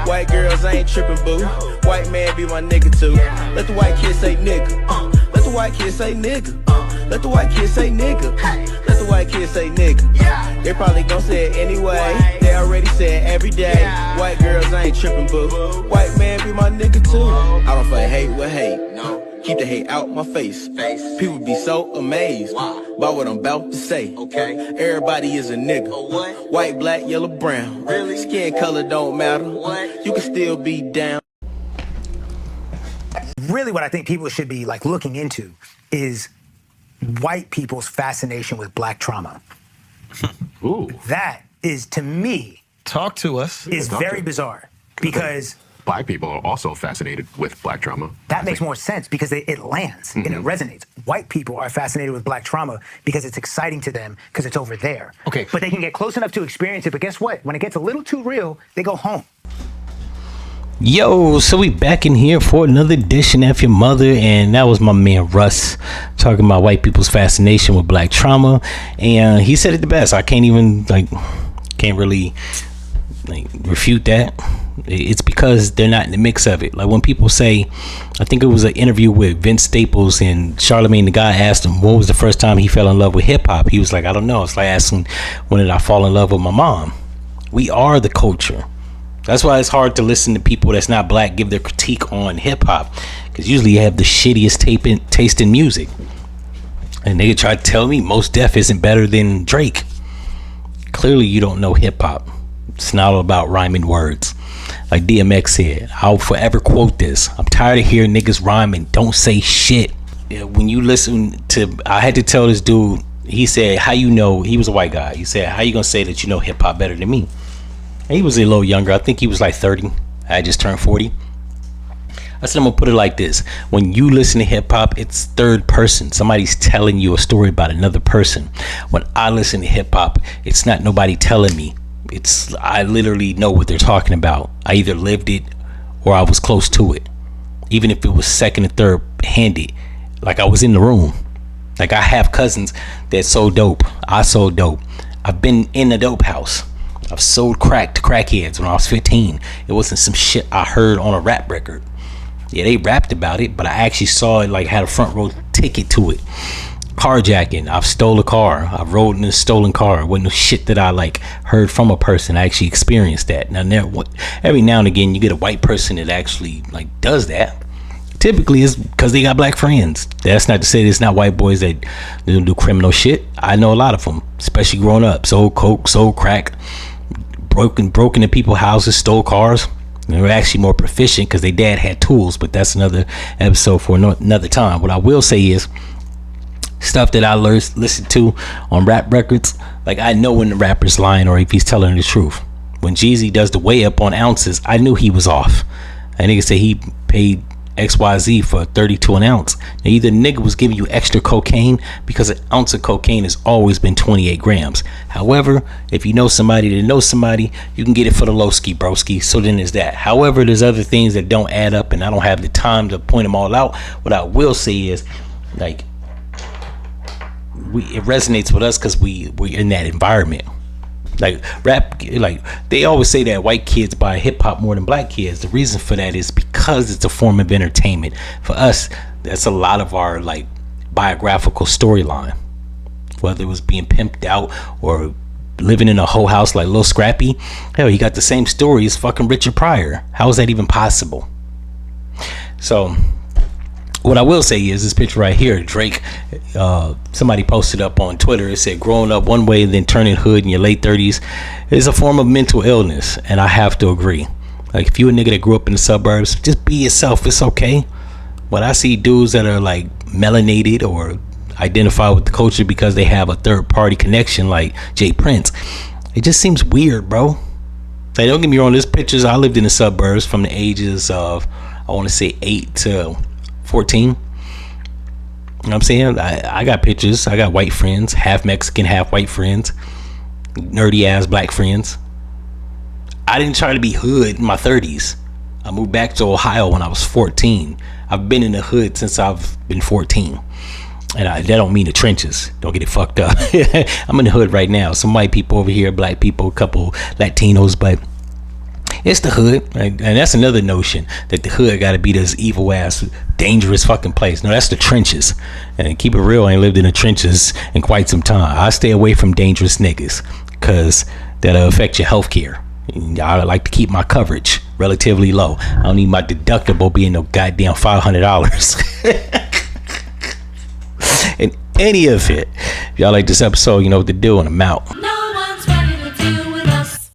White girls ain't tripping, boo. White man be my nigga too. Let the white kid say nigga. Let the white kid say nigga. Let the white kid say nigga. Let the white kid say nigga. They probably gon' say it anyway. They already say it every day. White girls ain't tripping, boo. White man be my nigga too. I don't fight hate with hate. Keep the hate out my face. People be so amazed by what I'm about to say. Everybody is a nigga. White, black, yellow, brown. Skin color don't matter. You can still be down. Really what I think people should be like looking into is white people's fascination with black trauma. Ooh. That is, to me, talk to us. Is very bizarre because black people are also fascinated with black trauma. That makes more sense because it lands and it resonates. White people are fascinated with black trauma because it's exciting to them because it's over there. Okay. But they can get close enough to experience it. But guess what? When it gets a little too real, they go home. Yo, so we back in here for another edition of F-ya-Motha, and that was my man Russ talking about white people's fascination with black trauma, and he said it the best. I can't even can't really refute that. It's because they're not in the mix of it. Like when people say, I think it was an interview with Vince Staples and Charlamagne, the guy asked him when was the first time he fell in love with hip hop. He was like, I don't know. It's like asking, when did I fall in love with my mom? We are the culture. That's why it's hard to listen to people that's not black give their critique on hip hop, because usually you have the shittiest taste in music, and they try to tell me Mos Def isn't better than Drake. Clearly you don't know hip hop. It's not all about rhyming words. Like DMX said, I'll forever quote this: I'm tired of hearing niggas rhyme and don't say shit. Yeah, when you listen to, I had to tell this dude, he said, how you know, he was a white guy, he said, how you gonna say that you know hip hop better than me? He was a little younger. I think he was like 30. I just turned 40. I said, I'm gonna put it like this: when you listen to hip hop, it's third person. Somebody's telling you a story about another person. When I listen to hip hop, it's not nobody telling me. It's, I literally know what they're talking about. I either lived it or I was close to it. Even if it was second and third handed, like I was in the room. Like I have cousins that sold dope. I sold dope. I've been in a dope house. I've sold crack to crackheads when I was 15. It wasn't some shit I heard on a rap record. Yeah, they rapped about it, but I actually saw it, like had a front row ticket to it. Carjacking. I've stole a car. I've rode in a stolen car. It wasn't no shit that I like heard from a person. I actually experienced that. Now, every now and again, you get a white person that actually like does that. Typically, it's because they got black friends. That's not to say there's not white boys that don't do criminal shit. I know a lot of them, especially growing up. Sold coke, sold crack. Broken in people's houses, stole cars. They were actually more proficient because their dad had tools, but that's another episode for another time. What I will say is stuff that I listened to on rap records, like I know when the rapper's lying or if he's telling the truth. When Jeezy does the weigh up on ounces, I knew he was off. A nigga say he paid XYZ for 32 an ounce. Now either nigga was giving you extra cocaine, because an ounce of cocaine has always been 28 grams. However, if you know somebody that knows somebody, you can get it for the lowski broski. So then there's that. However, there's other things that don't add up, and I don't have the time to point them all out. What I will say is, like, it resonates with us because we're in that environment. Like rap, like they always say that white kids buy hip hop more than black kids. The reason for that is because it's a form of entertainment. For us, that's a lot of our like biographical storyline. Whether it was being pimped out or living in a whole house like Lil Scrappy, hell, he got the same story as fucking Richard Pryor. How is that even possible? So what I will say is this picture right here, Drake, somebody posted up on Twitter. It said, growing up one way and then turning hood in your late 30s is a form of mental illness. And I have to agree. Like, if you a nigga that grew up in the suburbs, just be yourself. It's okay. When I see dudes that are like melanated or identify with the culture because they have a third party connection like Jay Prince, it just seems weird, bro. Like, don't get me wrong, there's pictures. I lived in the suburbs from the ages of, I want to say 8 to 14. You know what I'm saying? I got pictures. I got white friends, half Mexican, half white friends, nerdy ass black friends. I didn't try to be hood in my 30s. I moved back to Ohio when I was 14. I've been in the hood since I've been 14. And that don't mean the trenches. Don't get it fucked up. I'm in the hood right now. Some white people over here, black people, a couple Latinos, but It's the hood, right? And that's another notion that the hood got to be this evil ass, dangerous fucking place. No, that's the trenches. And keep it real, I ain't lived in the trenches in quite some time. I stay away from dangerous niggas because that'll affect your health care. I like to keep my coverage relatively low. I don't need my deductible being no goddamn $500. In any event, if y'all like this episode, you know what to do, and I'm out.